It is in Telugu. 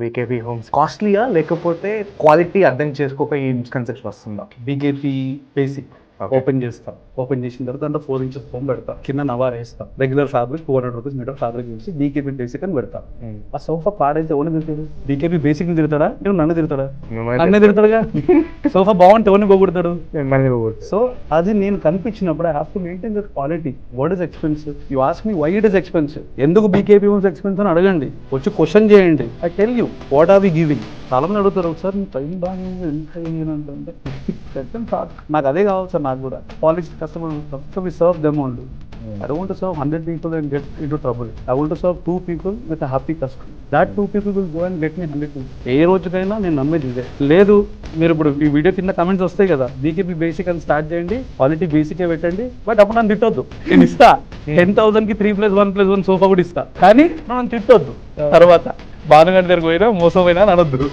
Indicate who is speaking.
Speaker 1: వీకేపీ హోమ్స్ కాస్ట్లీయా లేకపోతే క్వాలిటీ అర్థం చేసుకోక ఈ మిస్కన్సెప్షన్ వస్తుందా?
Speaker 2: బీకేపీ బేసిక్ ఓపెన్ చేస్తాం. ఓపెన్ చేసిన తర్వాత దాంట్లో 4 inches ఫోమ్ పెడతా, కింద నవార్ వేస్తాం. Regular fabric 200 rupees metre fabric చూసి బీకేపీ బేసిక్ అని పెడతా. ఆ సోఫా పాడైతే ఎవరిని తిరుగుతాడు? బీకేపీ బేసిక్ ని తిరుగుతాడా? నువ్వు నన్ను తిరుగుతాడా? నన్నే తిరుగుతాడుగా. సోఫా బాగుంటే ఎవరిని పోగొడతాడు? సో అది నేను కనిపించినప్పుడు I have to maintain that quality. What is expensive? You ask me why it is expensive. ఎందుకు బీకేపీ హోమ్స్ ఎక్స్పెన్సివ్ అని అడగండి, వచ్చి క్వశ్చన్ చేయండి. I tell you what are we giving. చాలా మంది అడుగుతారు, ఒకసారి మీ టైం బాగా ఎంత నాకు అదే కావాలి సార్. నాకు కూడా polish customer we serve them only. I don't want to serve 100 people and get into trouble. I want to serve 2 people with a happy customer. That 2 people will go and get me 100 people. ఏ రోజుకైనా నేను నమ్మేది ఇదే. లేదు మీరు ఇప్పుడు ఈ వీడియో కింద కమెంట్స్ వస్తాయి కదా, బీకేపీ బేసిక్ అని స్టార్ట్ చేయండి, క్వాలిటీ బేసికే పెట్టండి, బట్ అప్పుడు నన్ను తిట్టొద్దు. నేను ఇస్తా 10,000కి 3+1+1 సోఫా కూడా ఇస్తా, కానీ నన్ను తిట్టొద్దు. తర్వాత భానుగంట దగ్గర పోయినా మోసం పోయినా అని అనొద్దు.